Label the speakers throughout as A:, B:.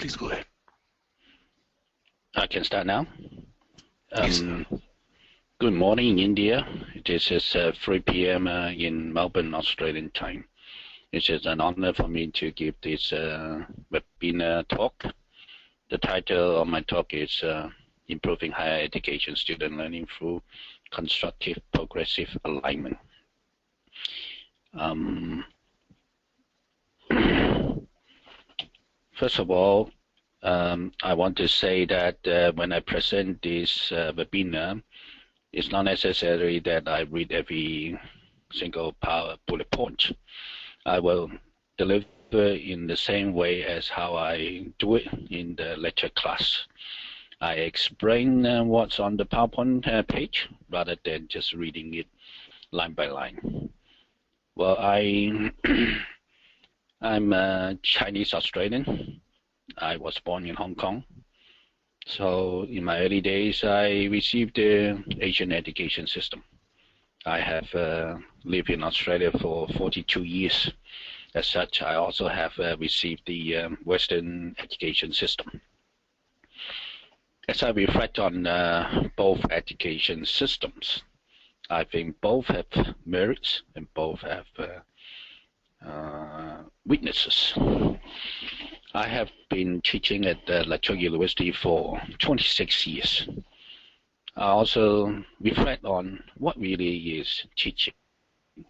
A: Please go ahead.
B: I can start now.
A: Yes.
B: Good morning, India. This is 3 p.m. In Melbourne, Australian time. It is an honor for me to give this webinar talk. The title of my talk is Improving Higher Education Student Learning Through Constructive Progressive Alignment. First of all, I want to say that when I present this webinar, it's not necessary that I read every single bullet point. I will deliver in the same way as how I do it in the lecture class. I explain what's on the PowerPoint page rather than just reading it line by line. Well, I'm a Chinese Australian. I was born in Hong Kong. So in my early days, I received the Asian education system. I have lived in Australia for 42 years. As such, I also have received the Western education system. As I reflect on both education systems, I think both have merits and both have weaknesses. I have been teaching at Rajkot University for 26 years. I also reflect on what really is teaching,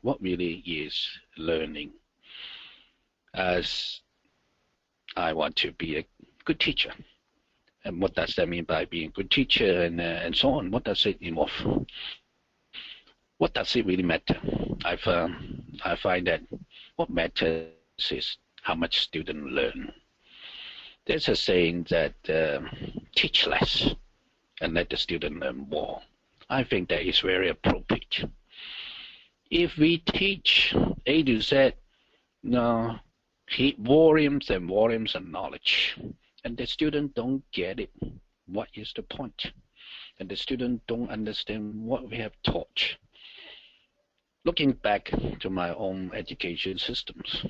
B: what really is learning, as I want to be a good teacher. And what does that mean by being a good teacher and so on? What does it involve? What does it really matter? I find that what matters is how much students learn. There's a saying that teach less and let the student learn more. I think that is very appropriate. If we teach A to Z, volumes and volumes of knowledge, and the student don't get it, what is the point? And the student don't understand what we have taught. Looking back to my own education systems,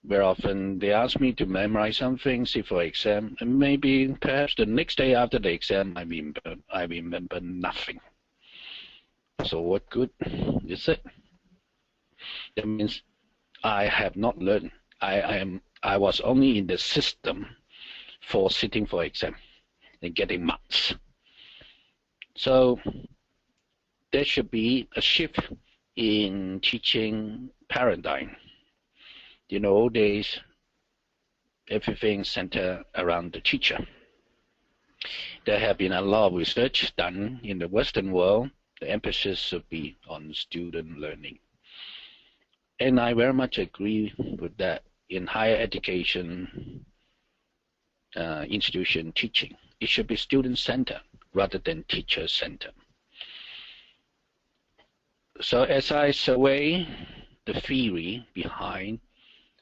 B: very often they ask me to memorize something, sit for exam, and maybe perhaps the next day after the exam, I remember nothing. So what good is it? That means I have not learned. I was only in the system for sitting for exam and getting marks. So there should be a shift in teaching paradigm. In the old days, everything centered around the teacher. There have been a lot of research done in the Western world. The emphasis should be on student learning. And I very much agree with that. In higher education institution teaching, it should be student-centered rather than teacher-centered. So as I survey the theory behind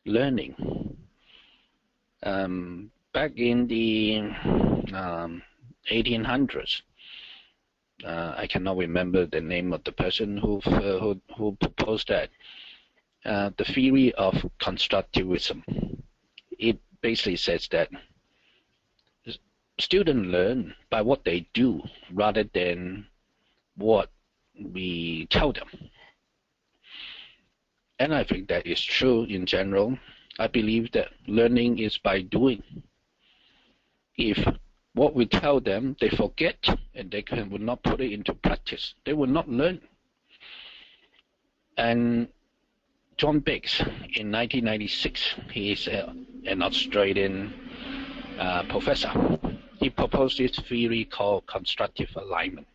B: learning, back in the 1800s, I cannot remember the name of the person who proposed that. The theory of constructivism. It basically says that students learn by what they do rather than what we tell them. And I think that is true in general. I believe that learning is by doing. If what we tell them, they forget and they will not put it into practice, they will not learn. And John Biggs, in 1996, he is an Australian professor. He proposed this theory called constructive alignment.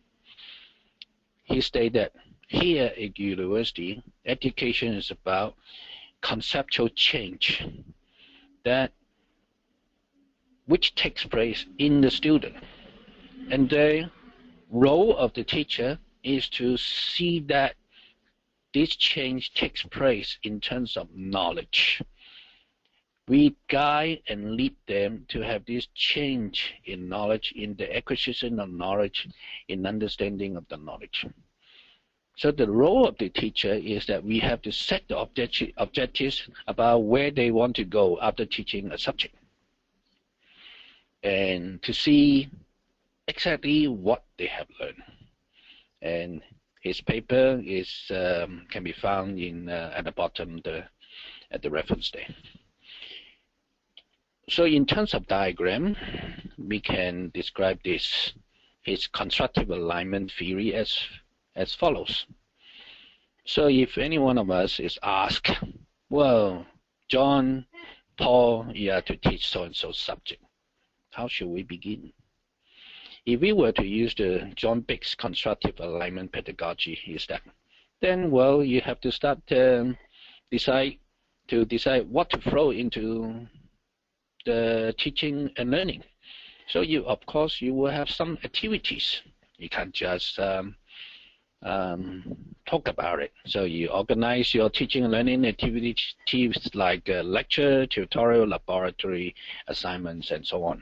B: He stated that here at university, education is about conceptual change which takes place in the student. And the role of the teacher is to see that this change takes place in terms of knowledge. We guide and lead them to have this change in knowledge, in the acquisition of knowledge, in understanding of the knowledge. So the role of the teacher is that we have to set the objectives about where they want to go after teaching a subject. and to see exactly what they have learned. And his paper is can be found in at the bottom at the reference there. So in terms of diagram, we can describe this his constructive alignment theory as follows. So if any one of us is asked, well, John, Paul, you are to teach so-and-so subject, how should we begin? If we were to use the John Biggs constructive alignment pedagogy instead, then, well, you have to start decide what to throw into the teaching and learning. So you, of course, you will have some activities. You can't just talk about it. So you organize your teaching and learning activities like lecture, tutorial, laboratory, assignments, and so on.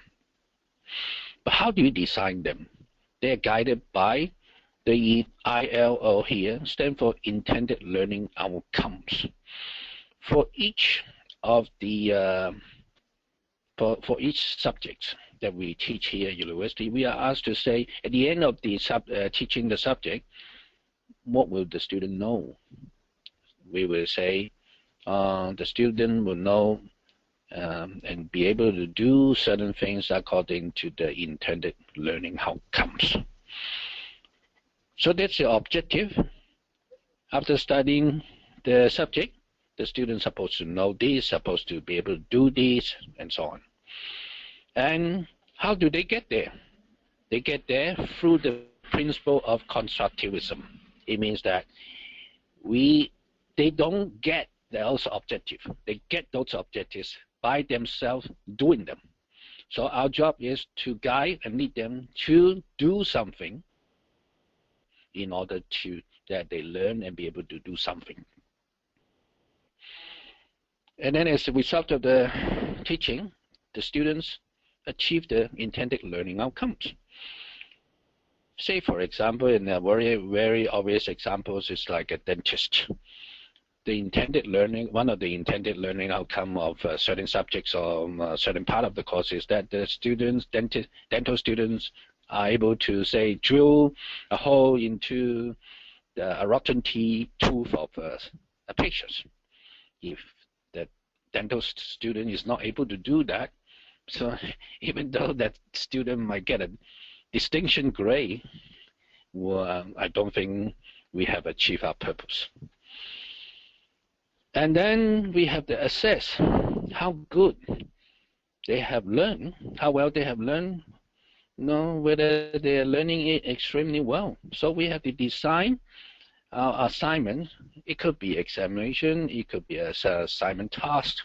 B: But how do you design them? They're guided by the ILO here, stand for intended learning outcomes. For each of the for each subject that we teach here at university, we are asked to say at the end of the teaching the subject, what will the student know? We will say the student will know and be able to do certain things according to the intended learning outcomes. So that's the objective. After studying the subject, the student's supposed to know this, supposed to be able to do this, and so on. And how do they get there? They get there through the principle of constructivism. It means that they don't get those objectives. They get those objectives by themselves doing them. So our job is to guide and lead them to do something in order to that they learn and be able to do something. And then as a result of the teaching, the students achieve the intended learning outcomes. Say, for example, in a very, very obvious examples is like a dentist. The intended learning, one of the intended learning outcome of certain subjects or a certain part of the course is that the students, dental students, are able to, say, drill a hole into a rotten teeth tooth of a patient. If the dental student is not able to do that, so even though that student might get a distinction grade, well, I don't think we have achieved our purpose. And then we have to assess how good they have learned, how well they have learned, whether they are learning it extremely well. So we have to design our assignment. It could be examination, it could be an assignment task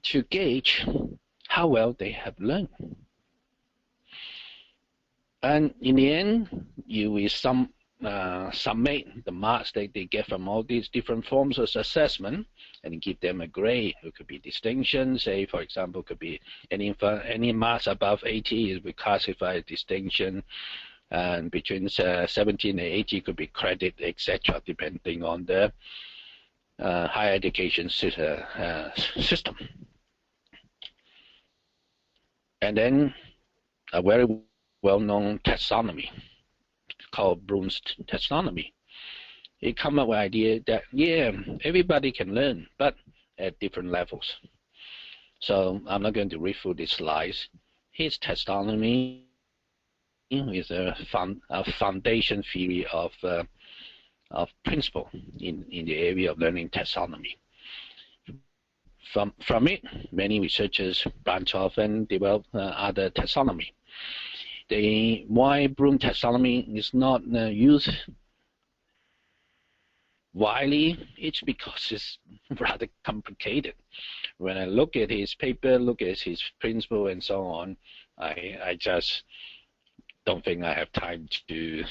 B: to gauge how well they have learned. And in the end, you will summate the marks that they get from all these different forms of assessment and give them a grade. It could be distinction, say, for example, could be any marks above 80 is classified as distinction, and between 17 and 80 could be credit, etc., depending on the higher education system. And then a very well-known taxonomy called Bloom's taxonomy. It comes up with the idea that, yeah, everybody can learn, but at different levels. So I'm not going to read through these slides. His taxonomy is a foundation theory of principle in the area of learning taxonomy. From it, many researchers branch off and develop other taxonomy. Why Bloom taxonomy is not used widely, it's because it's rather complicated. When I look at his paper, look at his principle and so on, I just don't think I have time to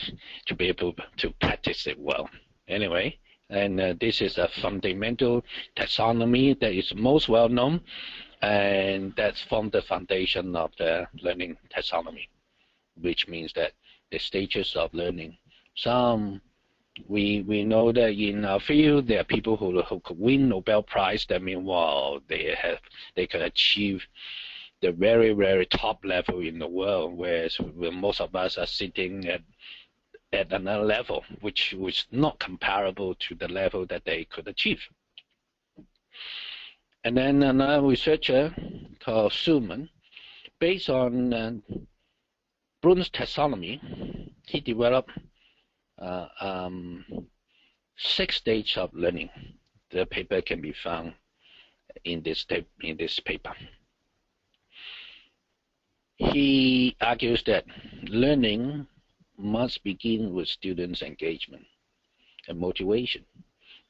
B: be able to practice it well. Anyway, and this is a fundamental taxonomy that is most well known, and that's formed the foundation of the learning taxonomy, which means that the stages of learning. Some we know that in our field there are people who could win Nobel Prize. That means, wow, they could achieve the very, very top level in the world, whereas most of us are sitting at another level, which was not comparable to the level that they could achieve. And then another researcher called Suman, based on Bloom's taxonomy, he developed 6 stages of learning. The paper can be found in this paper. He argues that learning must begin with students' engagement and motivation,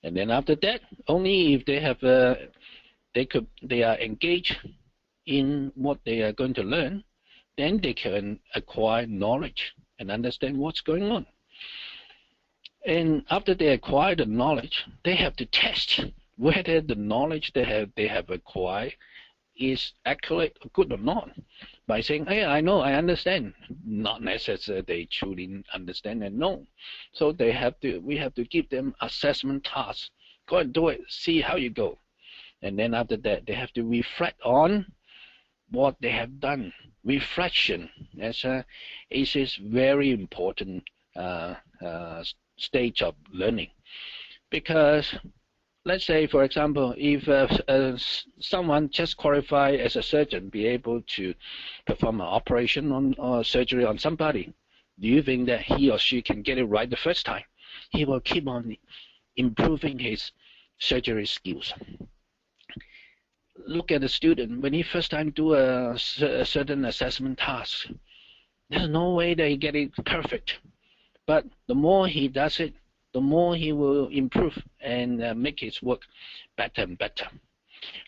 B: and then after that, only if they have they are engaged in what they are going to learn, then they can acquire knowledge and understand what's going on. And after they acquire the knowledge, they have to test whether the knowledge they have acquired is accurate or good or not, by saying, hey, I know, I understand. Not necessarily they truly understand and know. So we have to give them assessment tasks. Go and do it, see how you go. And then after that, they have to reflect on what they have done. Reflection is very important stage of learning, because let's say, for example, if someone just qualified as a surgeon, be able to perform an operation or surgery on somebody, do you think that he or she can get it right the first time? He will keep on improving his surgery skills. Look at the student. When he first time do a certain assessment task, there's no way that he get it perfect. But the more he does it, the more he will improve and make his work better and better.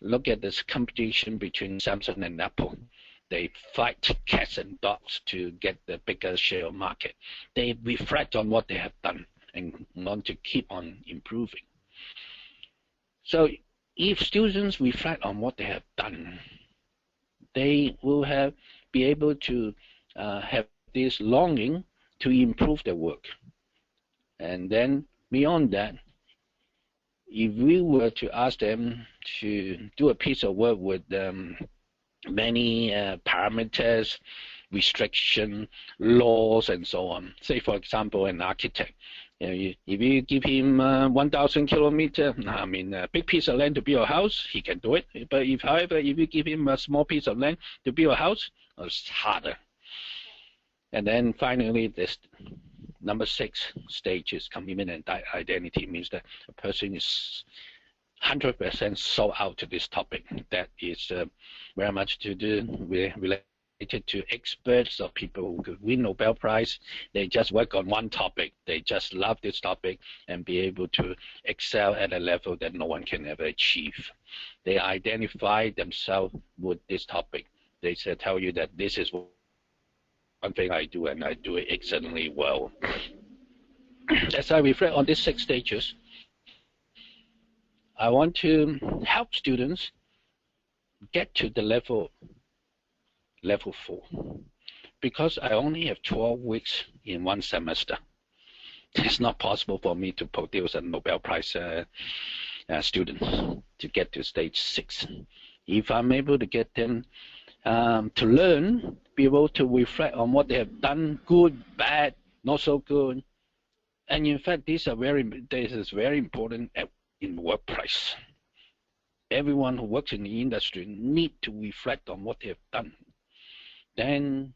B: Look at this competition between Samsung and Apple. They fight cats and dogs to get the bigger share of market. They reflect on what they have done and want to keep on improving. So if students reflect on what they have done, they will be able to have this longing to improve their work. And then beyond that, if we were to ask them to do a piece of work with many parameters, restriction, laws, and so on, say for example an architect, if you give him 1,000 kilometers, I mean a big piece of land to build a house, he can do it. But however, if you give him a small piece of land to build a house, it's harder. And then finally, this number 6 stage is commitment and identity. Means that a person is 100% sold out to this topic. That is very much to do with related to experts or people who could win Nobel Prize. They just work on one topic. They just love this topic and be able to excel at a level that no one can ever achieve. They identify themselves with this topic. They tell you that this is one thing I do, and I do it excellently well. As I reflect on these 6 stages, I want to help students get to the level 4, because I only have 12 weeks in one semester. It's not possible for me to produce a Nobel Prize student to get to stage 6. If I'm able to get them to learn, be able to reflect on what they have done, good, bad, not so good. And in fact, this is very important in the workplace. Everyone who works in the industry need to reflect on what they have done. Then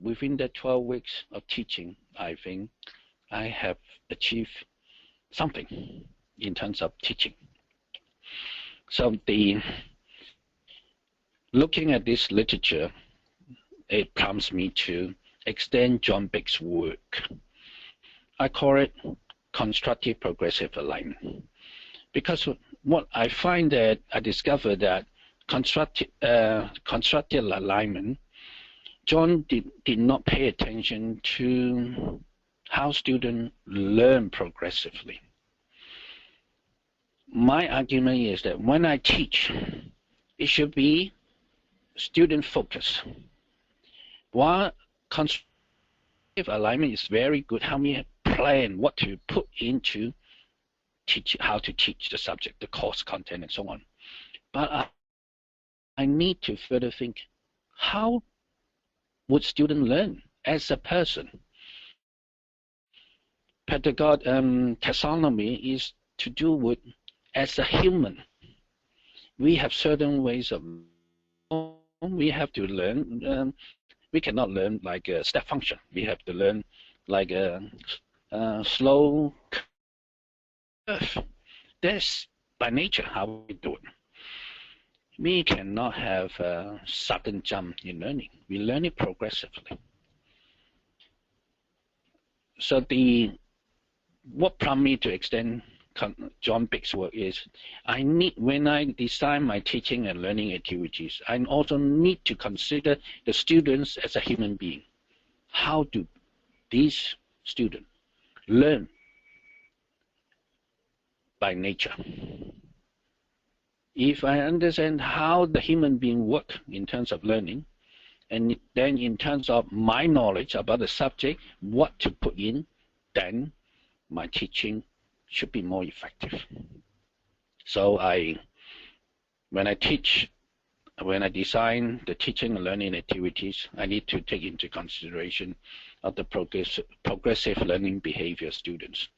B: within the 12 weeks of teaching, I think I have achieved something in terms of teaching. So looking at this literature, it prompts me to extend John Bick's work. I call it constructive progressive alignment, because what I find that I discovered that constructive alignment, John did not pay attention to how students learn progressively. My argument is that when I teach, it should be student focused. While constructive alignment is very good, how we plan what to put into how to teach the subject, the course content, and so on. But I need to further think how would student learn as a person? Taxonomy is to do with as a human. We have certain ways of we have to learn. We cannot learn like a step function. We have to learn like a slow curve. That's by nature how we do it. We cannot have a sudden jump in learning. We learn it progressively. So what prompted me to extend John Bick's work is when I design my teaching and learning activities, I also need to consider the students as a human being. How do these students learn by nature? If I understand how the human being work in terms of learning, and then in terms of my knowledge about the subject, what to put in, then my teaching should be more effective. So when I design the teaching and learning activities, I need to take into consideration of the progressive learning behavior students.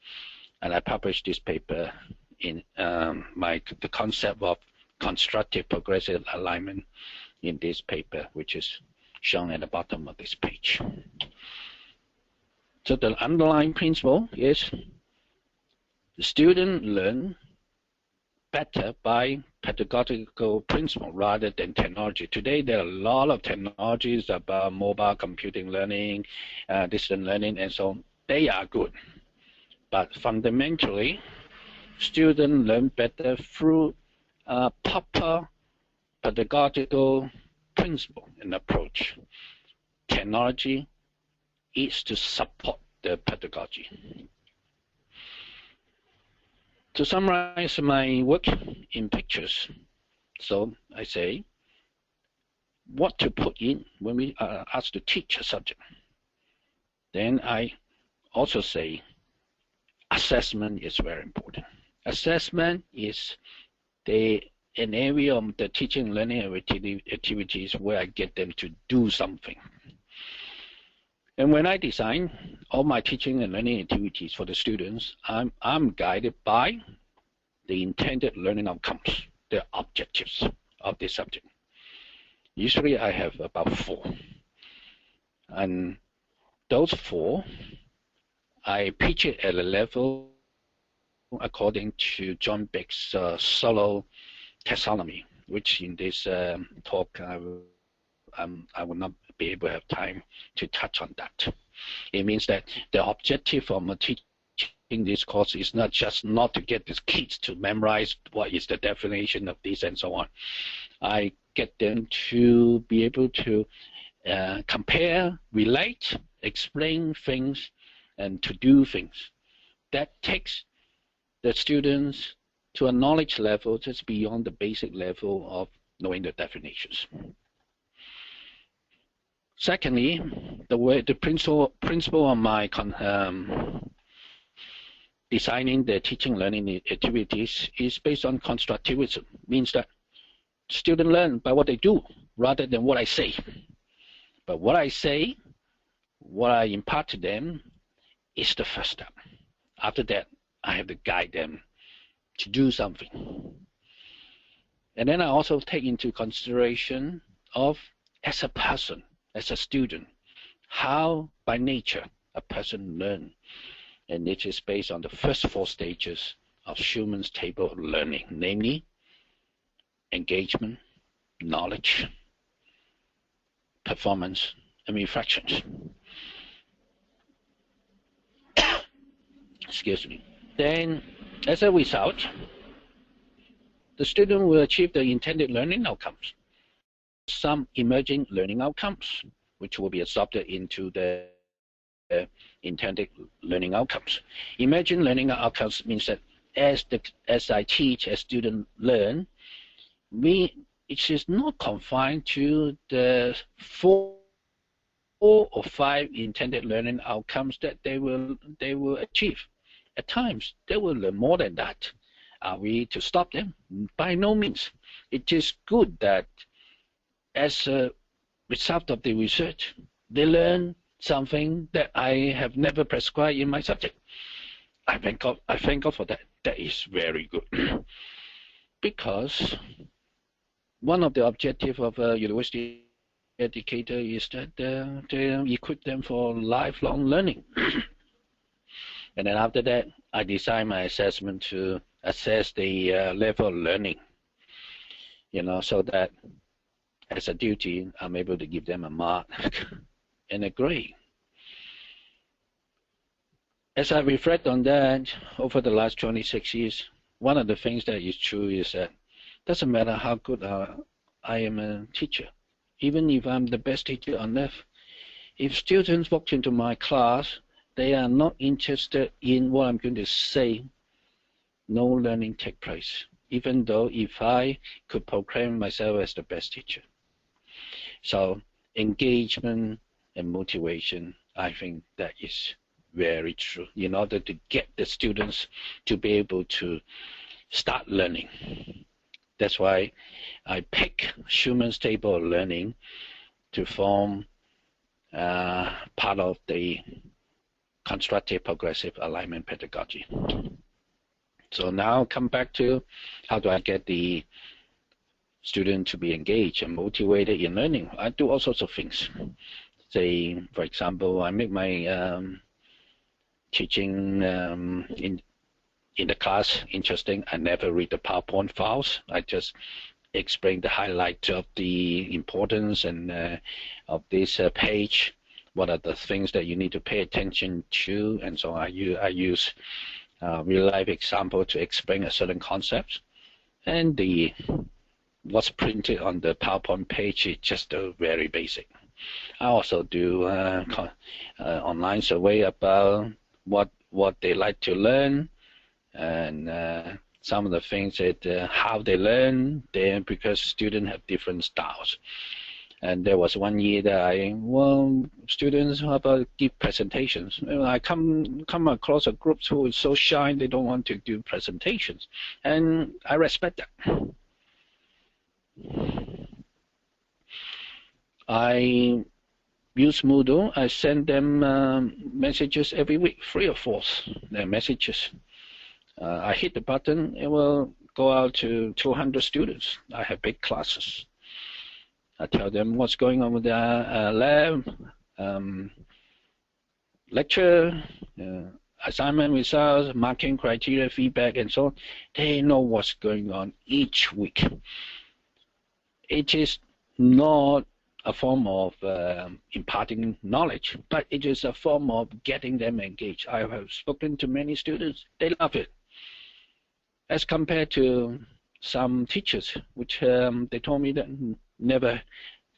B: And I published this paper in the concept of constructive progressive alignment in this paper, which is shown at the bottom of this page. So the underlying principle is the student learn better by pedagogical principle rather than technology. Today, there are a lot of technologies about mobile computing learning, distant learning, and so on. They are good. But fundamentally, students learn better through a proper pedagogical principle and approach. Technology is to support the pedagogy. To summarize my work in pictures, so I say what to put in when we are asked to teach a subject. Then I also say assessment is very important. Assessment is an area of the teaching and learning activities where I get them to do something. And when I design all my teaching and learning activities for the students, I'm guided by the intended learning outcomes, the objectives of this subject. Usually I have about 4. And those 4, I pitch it at a level according to John Bick's solo taxonomy, which in this talk I will not be able to have time to touch on that. It means that the objective of teaching this course is not just not to get the kids to memorize what is the definition of this and so on. I get them to be able to compare, relate, explain things, and to do things. That takes the students to a knowledge level just beyond the basic level of knowing the definitions. Secondly, the principle of my designing the teaching learning activities is based on constructivism. Means that students learn by what they do rather than what I say. But what I say, what I impart to them, is the first step. After that, I have to guide them to do something. And then I also take into consideration of as a person, as a student, how by nature a person learns. And it is based on the first 4 stages of Schumann's table of learning, namely engagement, knowledge, performance, and reflections. Excuse me. Then, as a result, the student will achieve the intended learning outcomes. Some emerging learning outcomes, which will be absorbed into the intended learning outcomes. Emerging learning outcomes means that as I teach, as students learn, it is not confined to the 4 or 5 intended learning outcomes that they will achieve. At times, they will learn more than that. Are we to stop them? By no means. It is good that as a result of the research. They learn something that I have never prescribed in my subject. I thank God for that. That is very good. Because one of the objectives of a university educator is that they equip them for lifelong learning. And then after that, I design my assessment to assess the level of learning, so that as a duty, I'm able to give them a mark and a grade. As I reflect on that over the last 26 years, one of the things that is true is that it doesn't matter how good I am a teacher, even if I'm the best teacher on earth, if students walk into my class, they are not interested in what I'm going to say, no learning takes place, even though if I could proclaim myself as the best teacher. So engagement and motivation, I think that is very true in order to get the students to be able to start learning. That's why I pick Schumann's table of learning to form part of the constructive progressive alignment pedagogy. So now come back to how do I get the student to be engaged and motivated in learning. I do all sorts of things. Say, for example, I make my teaching in the class interesting. I never read the PowerPoint files. I just explain the highlights of the importance and of this page. What are the things that you need to pay attention to? And so I use real life example to explain a certain concept. And what's printed on the PowerPoint page is just very basic. I also do online survey about what they like to learn, and some of the things that how they learn, because students have different styles. And there was one year that students, how about give presentations? I come across a group who is so shy, they don't want to do presentations, and I respect that. I use Moodle. I send them messages every week, 3 or 4 messages. I hit the button, it will go out to 200 students. I have big classes. I tell them what's going on with the lab, lecture, assignment results, marking criteria, feedback, and so on. They know what's going on each week. It is not a form of imparting knowledge, but it is a form of getting them engaged. I have spoken to many students. They love it. As compared to some teachers, which they told me that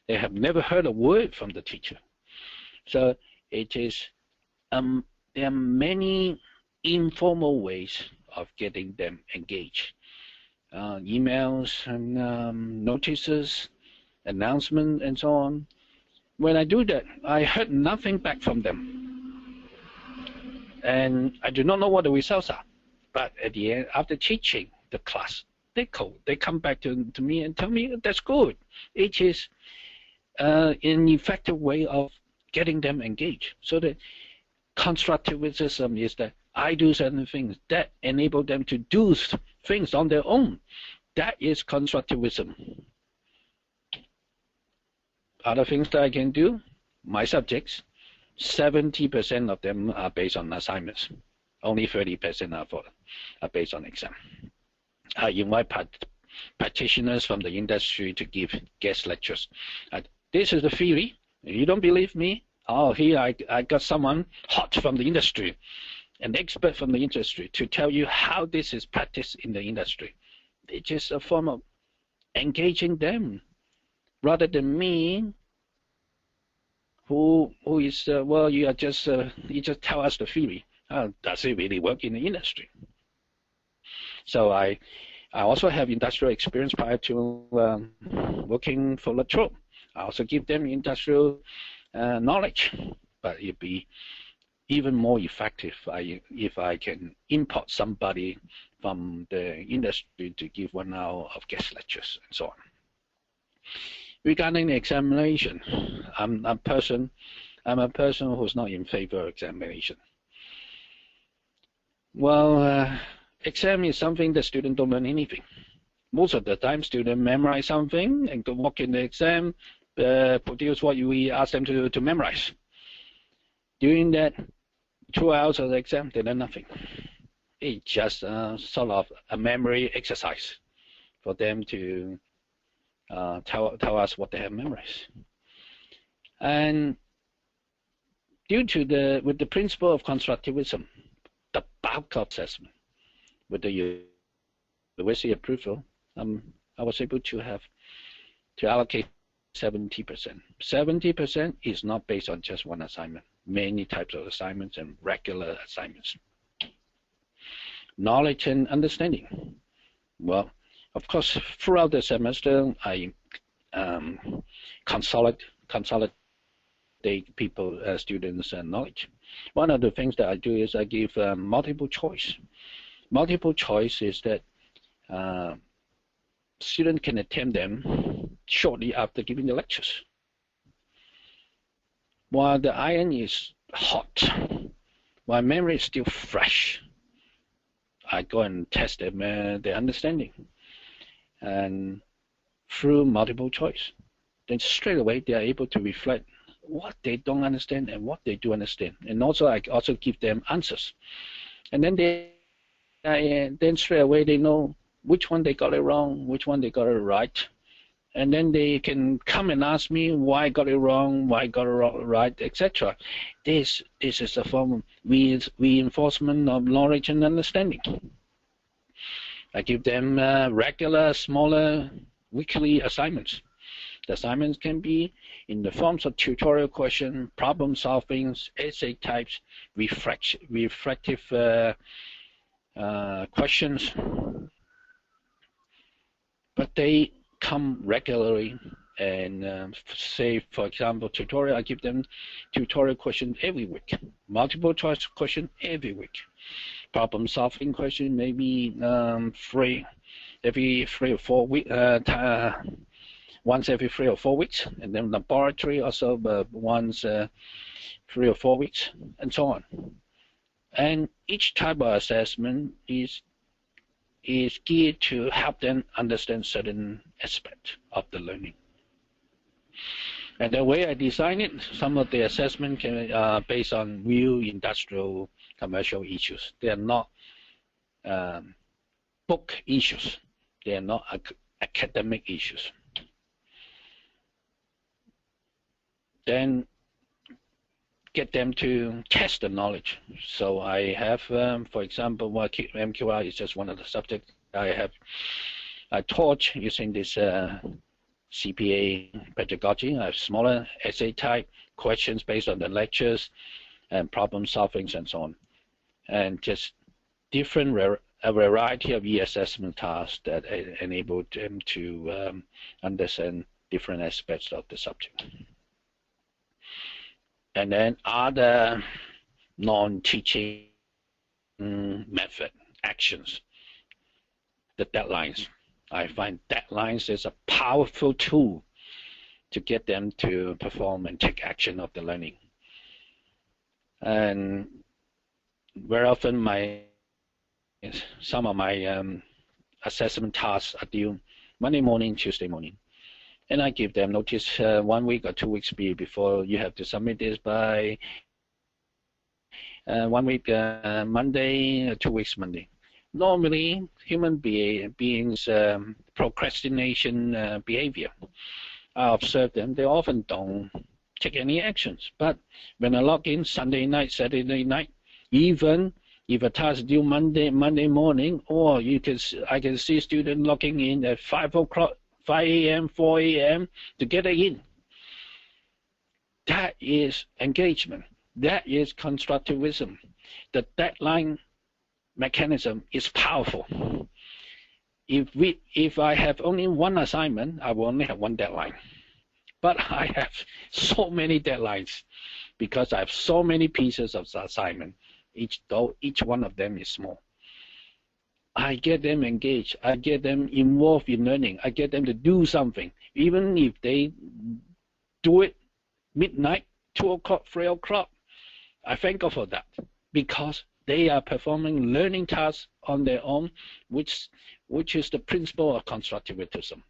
B: they have never heard a word from the teacher. So it is, there are many informal ways of getting them engaged. Emails and notices, announcements, and so on. When I do that, I heard nothing back from them. And I do not know what the results are. But at the end, after teaching the class, they come back to me and tell me that's good. It is an effective way of getting them engaged. So the constructivism is that I do certain things that enable them to do things on their own. That is constructivism. Other things that I can do, my subjects, 70% of them are based on assignments. Only 30% are based on exam. I invite practitioners from the industry to give guest lectures. This is the theory. If you don't believe me, here I got someone hot from the industry, an expert from the industry, to tell you how this is practiced in the industry. It's just a form of engaging them, rather than me, who is you just tell us the theory. Does it really work in the industry? So I also have industrial experience prior to working for Rajkot. I also give them industrial knowledge, but it'd be even more effective if I can import somebody from the industry to give 1 hour of guest lectures and so on. Regarding the examination, I'm a person who's not in favor of examination. Well, exam is something the student don't learn anything. Most of the time, students memorize something and go walk in the exam, produce what we ask them to memorize. During that 2 hours of the exam, they learn nothing. It's just sort of a memory exercise for them to tell us what they have memorized. And with the principle of constructivism, the bulk of assessment, with the university approval, I was able to allocate 70%. 70% is not based on just one assignment, many types of assignments and regular assignments. Knowledge and understanding. Well, of course, throughout the semester, I consolidate students' knowledge. One of the things that I do is I give multiple choice. Multiple choice is that students can attempt them shortly after giving the lectures. While the iron is hot, while memory is still fresh, I go and test them, their understanding. And through multiple choice, then straight away they are able to reflect what they don't understand and what they do understand. And also I also give them answers. And then then straight away they know which one they got it wrong, which one they got it right. And then they can come and ask me why I got it wrong, why I got it right, etc. This is a form of reinforcement of knowledge and understanding. I give them regular, smaller, weekly assignments. The assignments can be in the forms of tutorial question, problem solving, essay types, reflective questions. But they come regularly, and say, for example, tutorial, I give them tutorial questions every week, multiple choice question every week, problem solving question maybe every 3 or 4 weeks, once every 3 or 4 weeks, and then laboratory also once 3 or 4 weeks, and so on. And each type of assessment is geared to help them understand certain aspect of the learning. And the way I design it, some of the assessment can based on real industrial commercial issues. They are not book issues. They are not academic issues. Then get them to test the knowledge. So I have, for example, MQR is just one of the subjects I taught using this CPA pedagogy. I have smaller essay type questions based on the lectures and problem solvings and so on, and just a variety of e-assessment tasks that enable them to understand different aspects of the subject. And then other non-teaching method actions, the deadlines. I find deadlines is a powerful tool to get them to perform and take action of the learning. And very often some of my assessment tasks are due Monday morning, Tuesday morning. And I give them notice 1 week or 2 weeks before you have to submit this by 1 week Monday, 2 weeks Monday. Normally, human beings procrastination behavior. I observe them, they often don't take any actions. But when I log in Sunday night, Saturday night, even if a task is due Monday morning, or I can see students logging in at 5 a.m., 4 a.m. to get it in. That is engagement. That is constructivism. The deadline mechanism is powerful. If I have only one assignment, I will only have one deadline. But I have so many deadlines because I have so many pieces of assignment, though each one of them is small. I get them engaged. I get them involved in learning. I get them to do something. even if they do it midnight, 2 o'clock, 3 o'clock, I thank God for that, because they are performing learning tasks on their own, which is the principle of constructivism.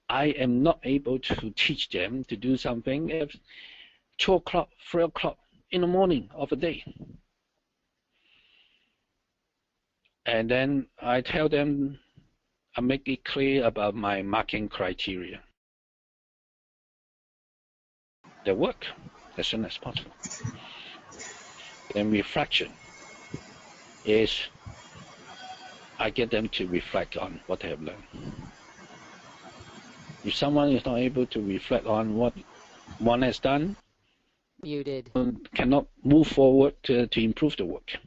B: I am not able to teach them to do something at 2 o'clock, 3 o'clock in the morning of a day. And then I tell them, I make it clear about my marking criteria. They work as soon as possible. Then reflection is I get them to reflect on what they have learned. If someone is not able to reflect on what one has done,
A: muted,
B: cannot move forward to improve the work.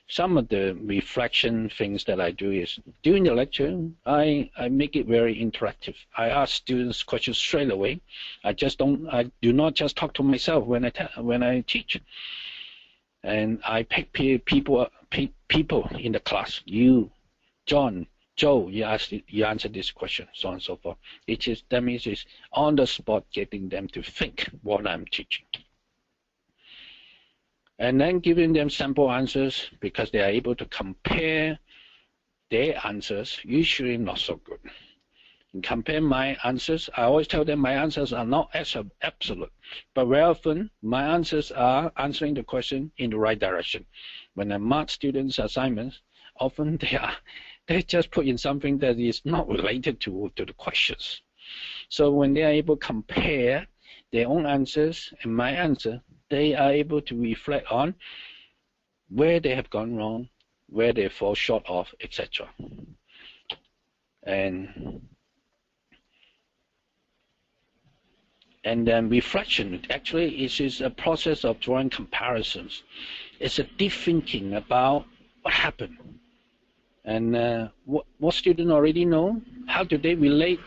B: Some of the reflection things that I do is during the lecture, I make it very interactive. I ask students questions straight away. I do not just talk to myself when I teach. And I pick people in the class. You, John, Joe, you answer this question, so on and so forth. That means it's on the spot, getting them to think what I'm teaching. And then giving them sample answers, because they are able to compare their answers, usually not so good. And compare my answers, I always tell them my answers are not absolute, but very often my answers are answering the question in the right direction. When I mark students' assignments, often they just put in something that is not related to the questions. So when they are able to compare their own answers and my answer, they are able to reflect on where they have gone wrong, where they fall short of, etc. And then reflection, actually, is a process of drawing comparisons. It's a deep thinking about what happened. And what students already know, how do they relate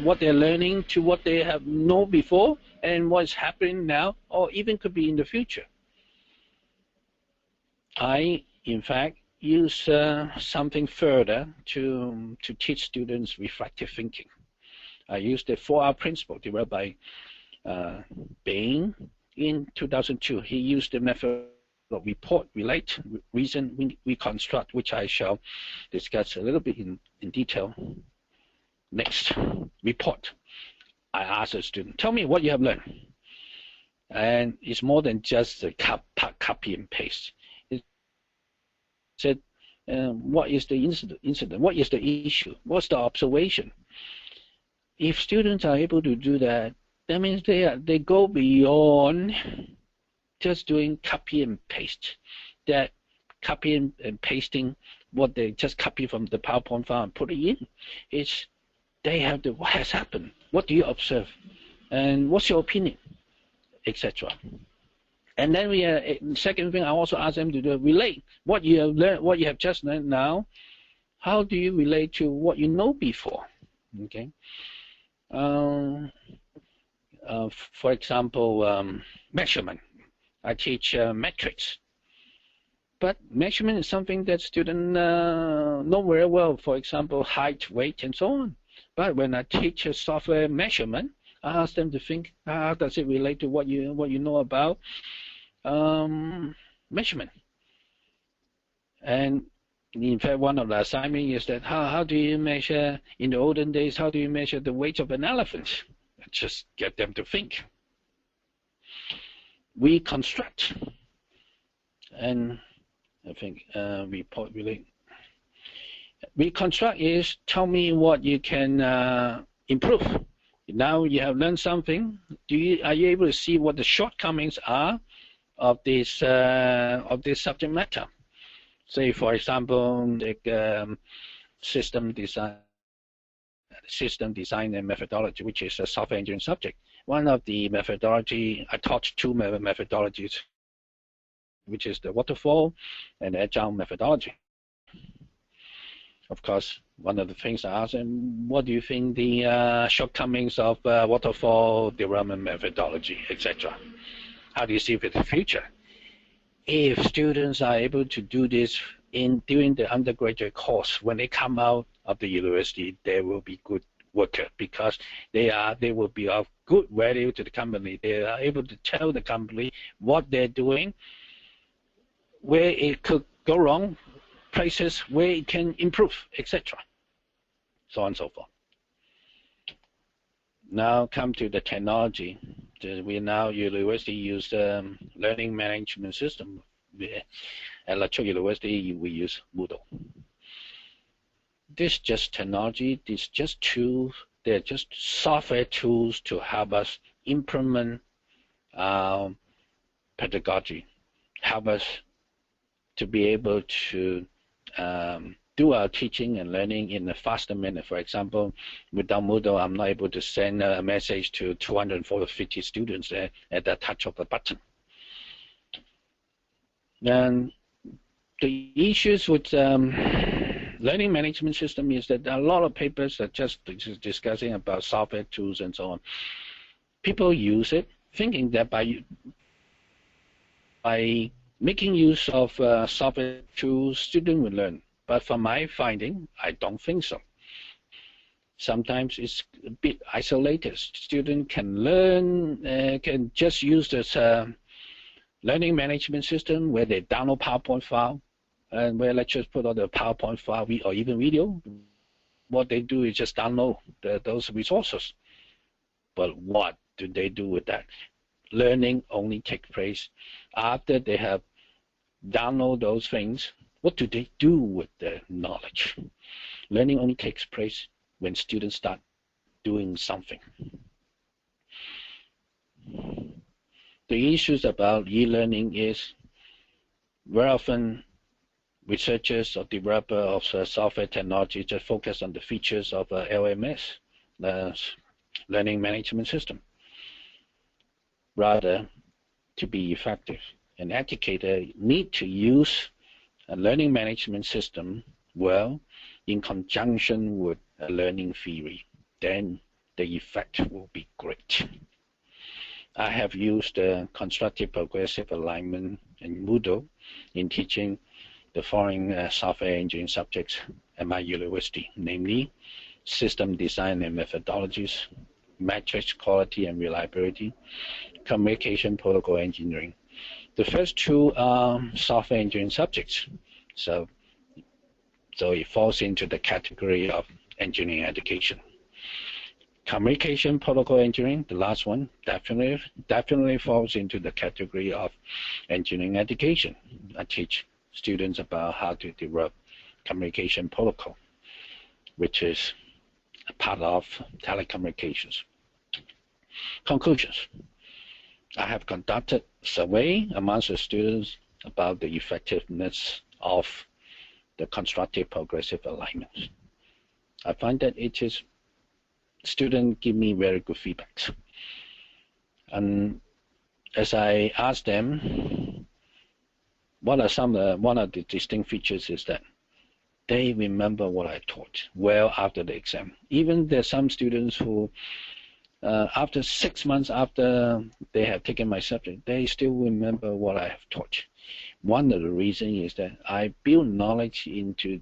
B: what they're learning to what they have known before and what's happening now, or even could be in the future. I, in fact, use something further to teach students reflective thinking. I use the 4R principle developed by Bain in 2002. He used the method of report, relate, reason, reconstruct, which I shall discuss a little bit in detail next. Report. I ask a student, tell me what you have learned. And it's more than just a copy and paste. It said, what is the incident? What is the issue? What's the observation? If students are able to do that, that means they go beyond just doing copy and paste. That copy and pasting what they just copy from the PowerPoint file and put it in. It's they have what has happened, what do you observe, and what's your opinion, etc. And then second thing I also ask them to do, relate what you have learned, what you have just learned now. How do you relate to what you know before? Okay. For example, measurement. I teach metrics, but measurement is something that students know very well. For example, height, weight, and so on. But when I teach software measurement, I ask them to think, how does it relate to what you know about measurement? And in fact, one of the assignments is that how do you measure, in the olden days, how do you measure the weight of an elephant? Just get them to think. Reconstruct. And I think report relate. Reconstruct is tell me what you can improve. Now you have learned something. Are you able to see what the shortcomings are of this subject matter? Say, for example, the system design and methodology, which is a software engineering subject. One of the methodology, I taught two methodologies, which is the waterfall and the agile methodology. Of course, one of the things I asked them, what do you think the shortcomings of waterfall development methodology, etc.? How do you see it in the future? If students are able to do this during the undergraduate course, when they come out of the university, they will be good worker, because they will be of good value to the company. They are able to tell the company what they're doing, where it could go wrong, places where it can improve, etc. So on and so forth. Now come to the technology. We now university use learning management system. At Rajkot University, we use Moodle. This just technology. This just tools. They're just software tools to help us implement pedagogy, help us to be able to do our teaching and learning in a faster manner. For example, without Moodle, I'm not able to send a message to 250 students at the touch of a button. And the issues with learning management system is that a lot of papers are just discussing about software tools and so on. People use it thinking that by making use of software tools, students will learn. But from my finding, I don't think so. Sometimes it's a bit isolated. Students can learn, can just use this learning management system where they download PowerPoint file, and where lecturers put on the PowerPoint file or even video. What they do is just download those resources. But what do they do with that? Learning only takes place after they have downloaded those things. What do they do with the knowledge? Learning only takes place when students start doing something. The issues about e-learning is very often researchers or developers of software technology just focus on the features of LMS, the learning management system. Rather, to be effective, an educator need to use a learning management system well in conjunction with a learning theory. Then the effect will be great. I have used constructive progressive alignment and Moodle in teaching the following software engineering subjects at my university, namely system design and methodologies, metrics quality and reliability, communication protocol engineering. The first two are software engineering subjects, so it falls into the category of engineering education. Communication protocol engineering, the last one, definitely falls into the category of engineering education. I teach students about how to develop communication protocol, which is a part of telecommunications. Conclusions. I have conducted a survey amongst the students about the effectiveness of the constructive progressive alignment. I find that students give me very good feedback. And as I ask them, one of the distinct features is that they remember what I taught well after the exam. Even there's some students who, after 6 months after they have taken my subject, they still remember what I have taught. One of the reasons is that I build knowledge into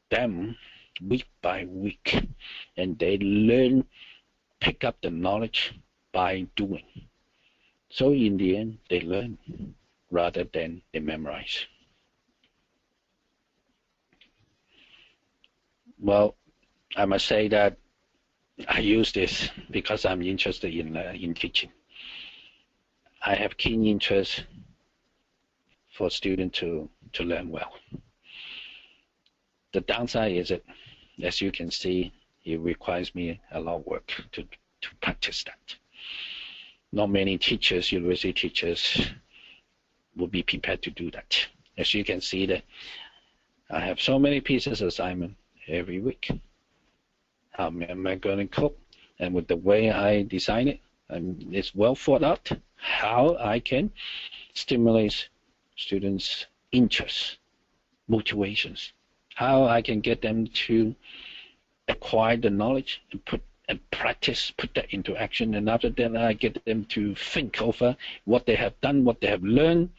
B: them week by week, and they pick up the knowledge by doing. So in the end, they learn rather than they memorize. Well, I must say that I use this because I'm interested in teaching. I have keen interest for students to learn well. The downside is that, as you can see, it requires me a lot of work to practice that. Not many teachers, university teachers, will be prepared to do that. As you can see, that I have so many pieces of assignment every week. How am I going to cope? And with the way I design it, it's well thought out how I can stimulate students' interests, motivations, how I can get them to acquire the knowledge and put that into action, and after that I get them to think over what they have done, what they have learned,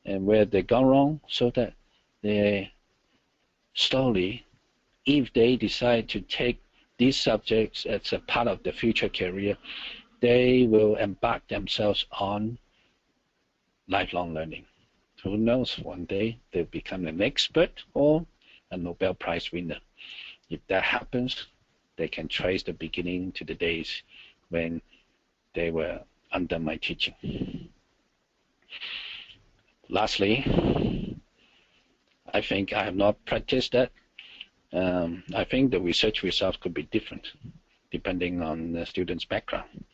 B: and where they gone wrong, so that they slowly, if they decide to take these subjects as a part of the future career, they will embark themselves on lifelong learning. Who knows, one day they'll become an expert or a Nobel Prize winner. If that happens, they can trace the beginning to the days when they were under my teaching. Lastly, I think I have not practiced that. I think the research results could be different depending on the student's background.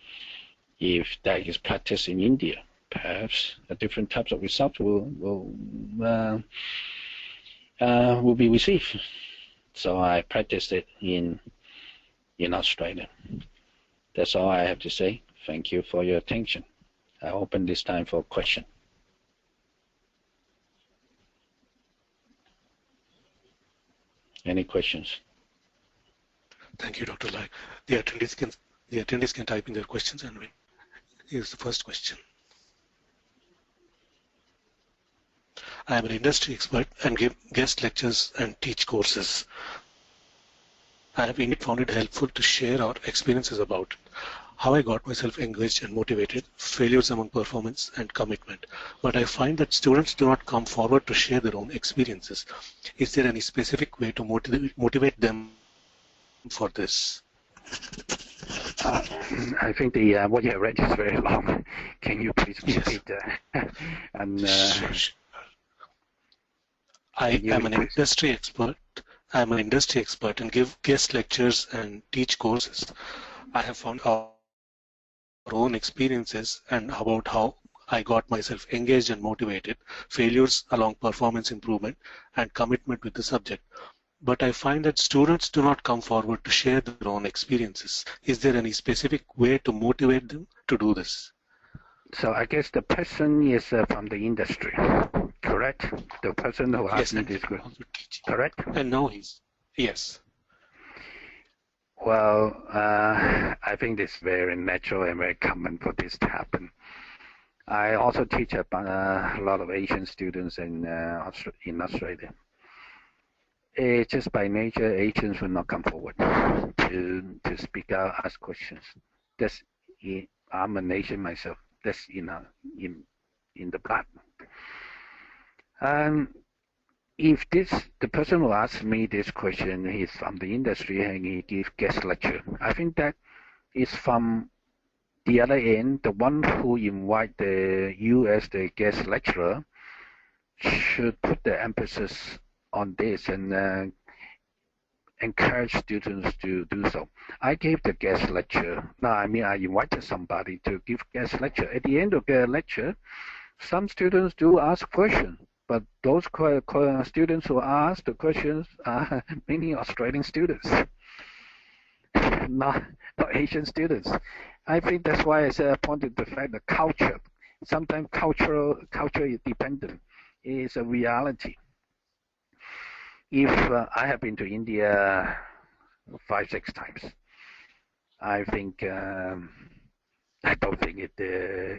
B: If that is practiced in India, perhaps a different types of results will be received. So I practiced it in Australia. That's all I have to say. Thank you for your attention. I open this time for questions. Any questions?
A: Thank you, Dr. Lai. The attendees can type in their questions, and here's the first question. I am an industry expert and give guest lectures and teach courses. I have indeed found it helpful to share our experiences about how I got myself engaged and motivated, failures among performance, and commitment. But I find that students do not come forward to share their own experiences. Is there any specific way to motivate them for this?
B: I think the what you have read is very long. Can you please repeat that? And
A: I am an industry expert. I am an industry expert and give guest lectures and teach courses. I have found our own experiences and about how I got myself engaged and motivated, failures along performance improvement, and commitment with the subject. But I find that students do not come forward to share their own experiences. Is there any specific way to motivate them to do this?
B: So I guess the person is from the industry, correct? The person who asked me this question, correct?
A: And no, yes.
B: Well, I think it's very natural and very common for this to happen. I also teach a lot of Asian students in Australia. Just by nature, Asians will not come forward to speak out, ask questions. I'm an Asian myself. That's in the blood. And if the person who asks me this question is from the industry and he gives guest lecture, I think that is from the other end. The one who invite you as the guest lecturer should put the emphasis on this and encourage students to do so. I gave the guest lecture. No, I mean I invited somebody to give guest lecture. At the end of the lecture, some students do ask questions, but those students who ask the questions are many Australian students, not Asian students. I think that's why I pointed the fact that culture, sometimes culture is dependent, is a reality. If I have been to India 5-6 times, I think I don't think it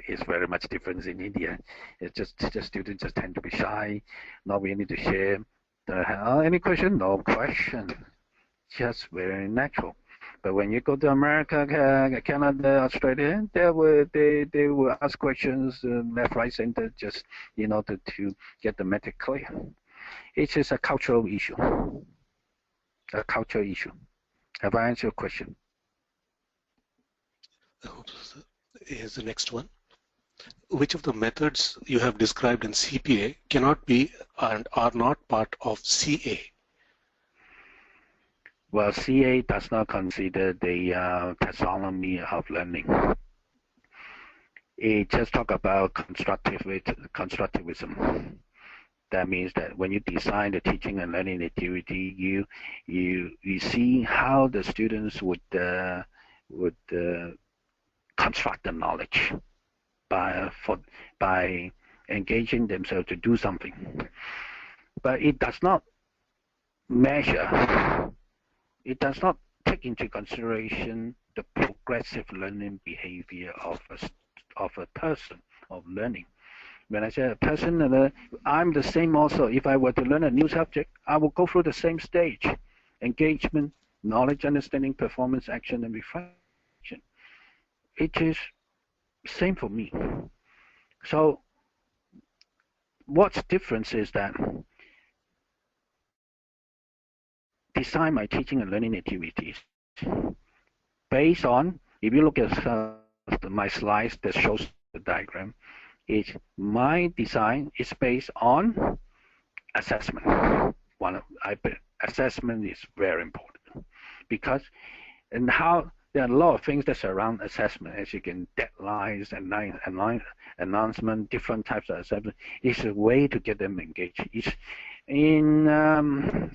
B: is very much difference in India. It's just students just tend to be shy, not willing to share. Any question? No question. Just very natural. But when you go to America, Canada, Australia, they will ask questions left, right, center, just to get the matter clear. It is a cultural issue. A cultural issue. Have I answered your question?
A: Here's the next one. Which of the methods you have described in CPA cannot be and are not part of CA?
B: Well, CA does not consider the taxonomy of learning. It just talk about constructivism. That means that when you design the teaching and learning activity, you see how the students would construct the knowledge by engaging themselves to do something. But it does not measure. It does not take into consideration the progressive learning behavior of a person of learning. When I say a person, I'm the same also. If I were to learn a new subject, I will go through the same stage: engagement, knowledge, understanding, performance, action, and reflection. It is same for me. So what's difference is that design my teaching and learning activities based on, if you look at my slides that shows the diagram, my design is based on assessment. Assessment is very important because there are a lot of things that surround assessment, as you can deadlines and announcement, different types of assessment. It's a way to get them engaged. It's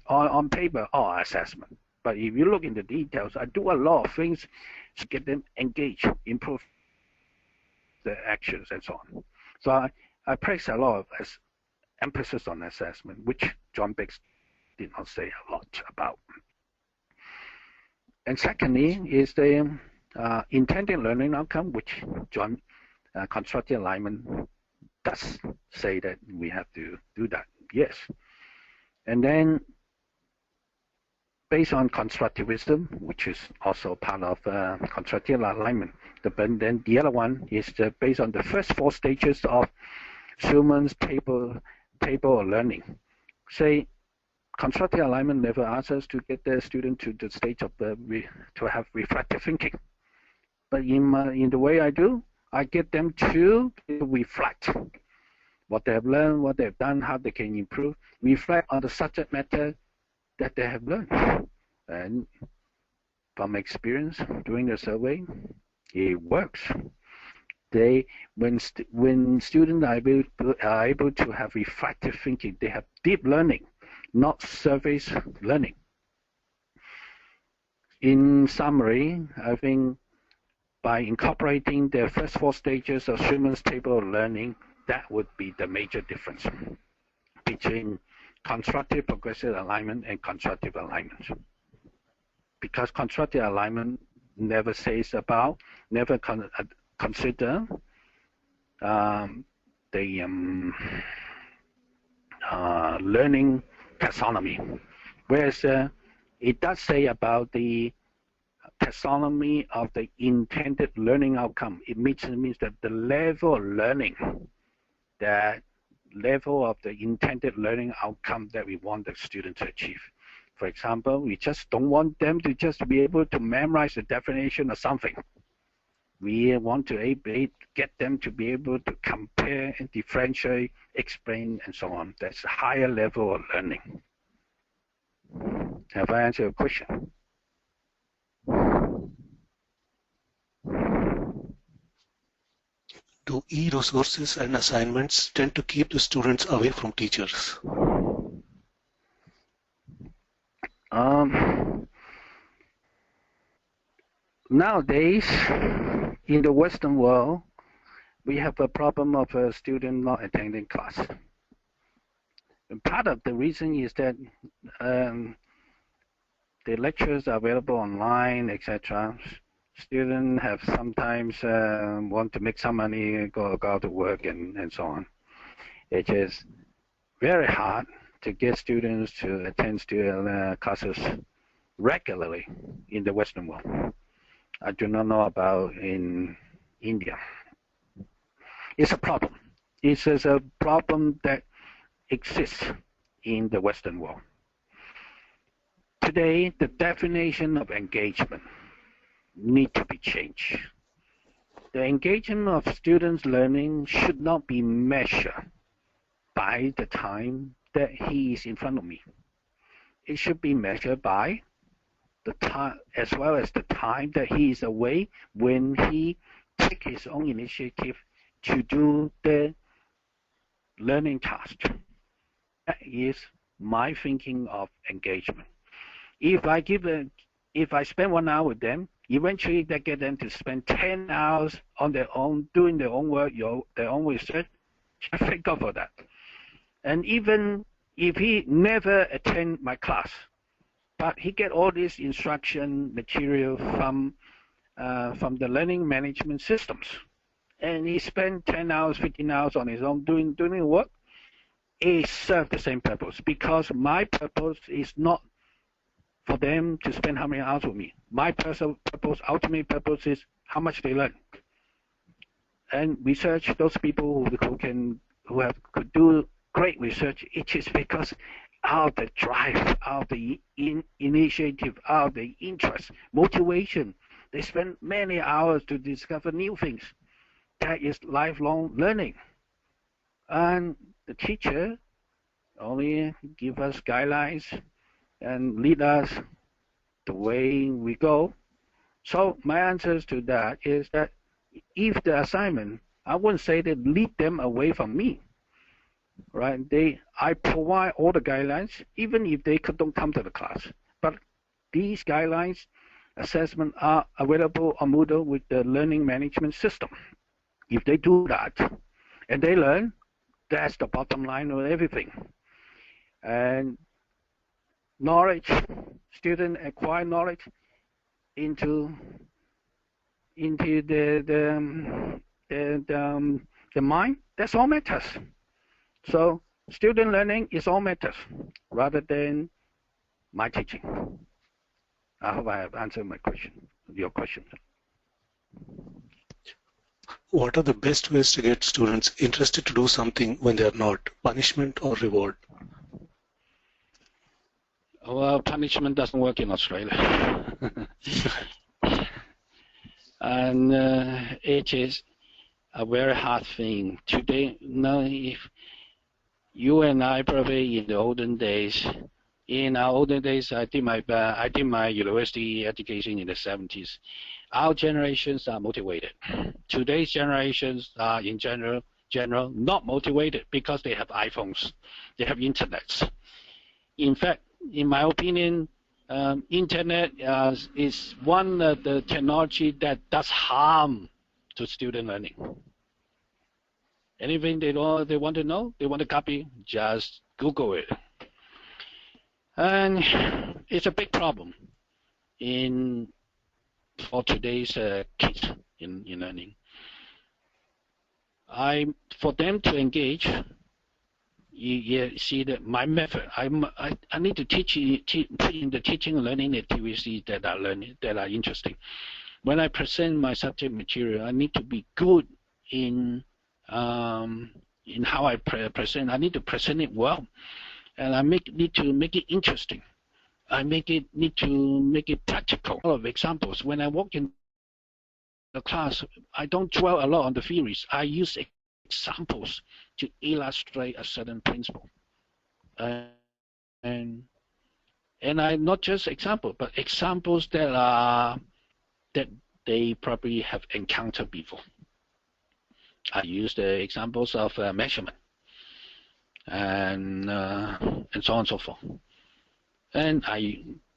B: on paper or assessment, but if you look in the details, I do a lot of things to get them engaged, improve the actions and so on. So I place a lot of emphasis on assessment, which John Biggs did not say a lot about. And secondly is the intended learning outcome, which John constructive alignment does say that we have to do that. Yes. And then based on constructivism, which is also part of constructive alignment. Then the other one is based on the first 4 stages of Schumann's table of learning. Say, constructive alignment never asks us to get the student to the stage of to have reflective thinking. But in the way I do, I get them to reflect what they have learned, what they have done, how they can improve, reflect on the subject matter that they have learned. And from experience doing the survey, it works. When students are able to have reflective thinking, they have deep learning, not surface learning. In summary, I think by incorporating the first 4 stages of Schumann's table of learning, that would be the major difference between constructive progressive alignment and constructive alignment. Because constructive alignment never consider the learning taxonomy, whereas it does say about the taxonomy of the intended learning outcome. It means that the level of learning, that level of the intended learning outcome that we want the student to achieve. For example, we just don't want them to just be able to memorize the definition of something. We want to get them to be able to compare and differentiate, explain, and so on. That's a higher level of learning. Have I answered your question?
A: Do e-resources and assignments tend to keep the students away from teachers?
B: Nowadays, in the Western world, we have a problem of a student not attending class. And part of the reason is that the lectures are available online, etc. Students have sometimes want to make some money, go out to work, and so on. It is very hard to get students to attend student classes regularly in the Western world. I do not know about in India. It's a problem. It's a problem that exists in the Western world. Today, the definition of engagement needs to be changed. The engagement of students' learning should not be measured by the time that he is in front of me. It should be measured by the time, as well as the time that he is away when he takes his own initiative to do the learning task. That is my thinking of engagement. If I spend 1 hour with them, eventually they get them to spend 10 hours on their own, doing their own work, their own research. Thank God for that. And even if he never attend my class, but he get all this instruction material from the learning management systems, and he spent 10 hours, 15 hours on his own doing the work, it serves the same purpose, because my purpose is not for them to spend how many hours with me. My personal purpose, ultimate purpose is how much they learn. And research, those people who could do great research, it is because out of the drive, out of the initiative, out of the interest, motivation. They spend many hours to discover new things. That is lifelong learning. And the teacher only give us guidelines and lead us the way we go. So my answers to that is that if the assignment, I wouldn't say that lead them away from me, right? I provide all the guidelines, even if they don't come to the class. But these guidelines, assessment are available on Moodle with the learning management system. If they do that and they learn, that's the bottom line of everything. And knowledge, students acquire knowledge into the mind. That's all matters. So student learning is all matters rather than my teaching. I hope I have answered your question.
A: What are the best ways to get students interested to do something when they are not? Punishment or reward?
B: Well, punishment doesn't work in Australia. And it is a very hard thing. Today, now if you and I probably in our olden days, I did my university education in the 70s. Our generations are motivated. Today's generations are in general not motivated because they have iPhones, they have internets. In fact, in my opinion, internet is one of the technology that does harm to student learning. Anything they want to know, they want to copy, just Google it. And it's a big problem for today's kids in learning. For them to engage, you see that my method, I need to put in the teaching and learning activities that are interesting. When I present my subject material, I need to be good in how I present. I need to present it well, and I need to make it interesting. I need to make it practical. A lot of examples. When I walk in the class, I don't dwell a lot on the theories. I use examples to illustrate a certain principle. And I not just examples, but examples that they probably have encountered before. I use the examples of measurement and so on and so forth. And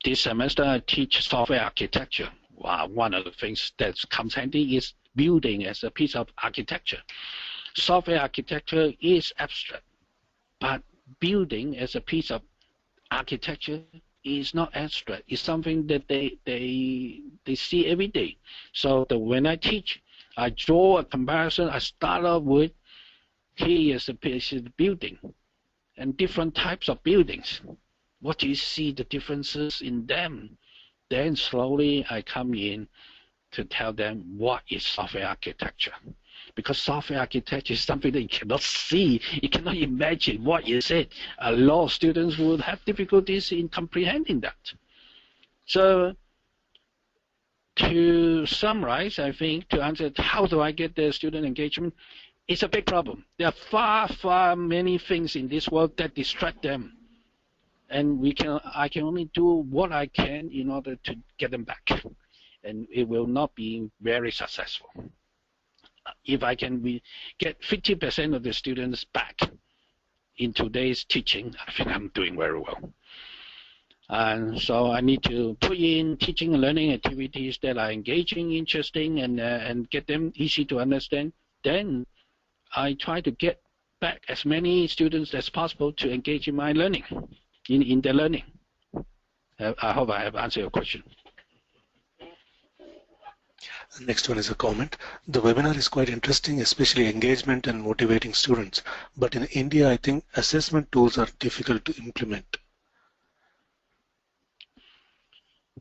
B: this semester I teach software architecture. Wow, one of the things that comes handy is building as a piece of architecture. Software architecture is abstract, but building as a piece of architecture is not abstract. It's something that they see every day. So when I teach, I draw a comparison. I start off with here is a piece of building and different types of buildings. What do you see the differences in them? Then slowly I come in to tell them what is software architecture. Because software architecture is something that you cannot see, you cannot imagine what is it. A lot of students would have difficulties in comprehending that. So to summarize, I think, to answer how do I get the student engagement, it's a big problem. There are far many things in this world that distract them. And I can only do what I can in order to get them back. And it will not be very successful. If I can get 50% of the students back in today's teaching, I think I'm doing very well. And so I need to put in teaching and learning activities that are engaging, interesting, and get them easy to understand. Then I try to get back as many students as possible to engage in my learning, in their learning. I hope I have answered your question.
A: The next one is a comment. The webinar is quite interesting, especially engagement and motivating students. But in India, I think assessment tools are difficult to implement.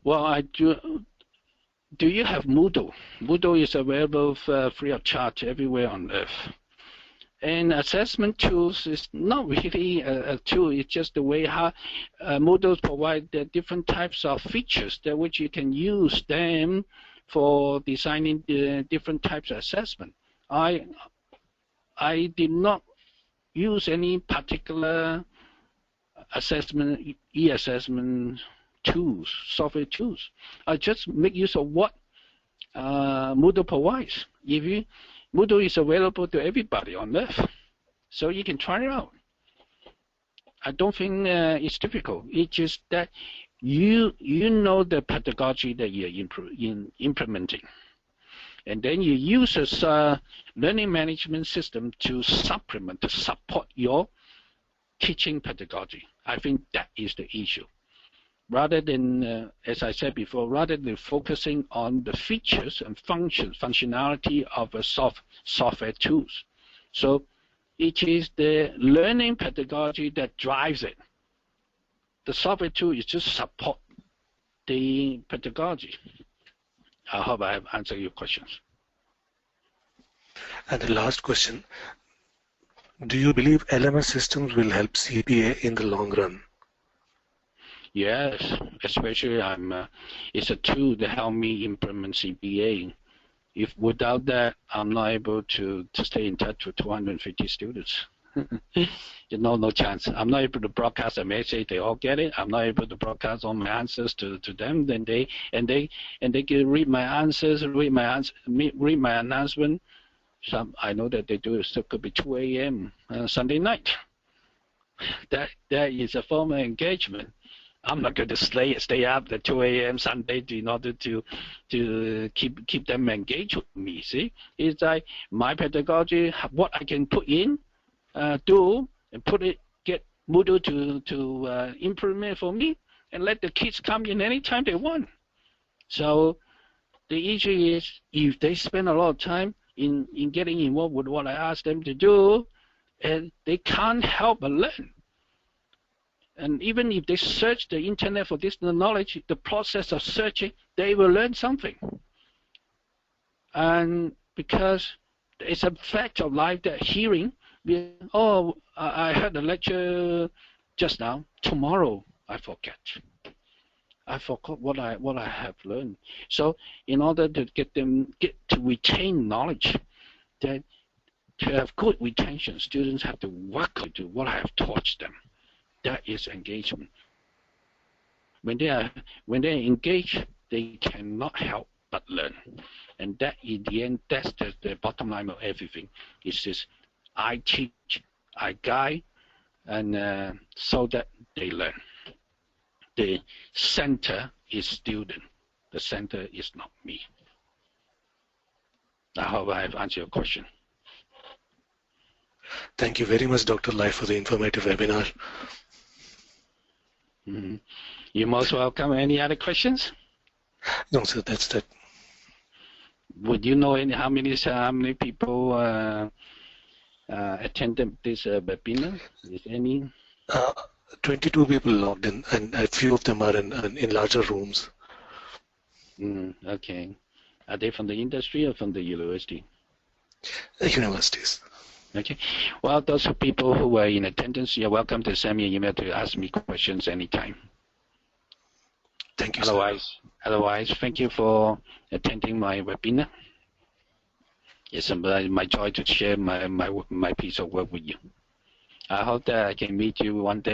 B: Well, I do. Do you have Moodle? Moodle is available free of charge everywhere on earth. And assessment tools is not really a tool. It's just the way how Moodle provide the different types of features that which you can use them for designing the different types of assessment. I did not use any particular assessment, e-assessment tools, software tools. I just make use of what Moodle provides. Moodle is available to everybody on earth, so you can try it out. I don't think it's difficult. It's just that you know the pedagogy that you're implementing, and then you use a learning management system to support your teaching pedagogy. I think that is the issue. Rather than, as I said before, rather than focusing on the features and functionality of a software tools. So it is the learning pedagogy that drives it. The software tool is just support the pedagogy. I hope I have answered your questions.
A: And the last question, do you believe LMS systems will help CPA in the long run?
B: Yes, especially it's a tool to help me implement CPA. If without that, I'm not able to stay in touch with 250 students. No chance. I'm not able to broadcast a message. They all get it. I'm not able to broadcast all my answers to them. Then they can read my answers, read my announcement. I know that they do it. Still could be 2 a.m. Sunday night. That is a form of engagement. I'm not going to stay up at 2 a.m. Sunday in order to keep them engaged with me. See, it's like my pedagogy, what I can put in, do, and get Moodle to implement for me, and let the kids come in anytime they want. So the issue is if they spend a lot of time in getting involved with what I ask them to do, and they can't help but learn. And even if they search the internet for this knowledge, the process of searching, they will learn something. And because it's a fact of life that hearing, I heard a lecture just now. Tomorrow, I forget. I forgot what I have learned. So in order to get to retain knowledge, that to have good retention, students have to work to what I have taught them. That is engagement. When they engage, they cannot help but learn. And that, in the end, that's the bottom line of everything. It's just I teach, I guide, and so that they learn. The center is student. The center is not me. I hope I have answered your question.
A: Thank you very much, Dr. Lai, for the informative webinar.
B: Mm-hmm. You're most welcome. Any other questions?
A: No, sir, that's that.
B: Would you know how many people attended this webinar? Is any?
A: 22 people logged in, and a few of them are in larger rooms.
B: Okay. Are they from the industry or from the university?
A: Universities.
B: Okay. Well, those people who are in attendance, you're welcome to send me an email to ask me questions anytime.
A: Thank you,
B: Otherwise, thank you for attending my webinar. It's my joy to share my piece of work with you. I hope that I can meet you one day.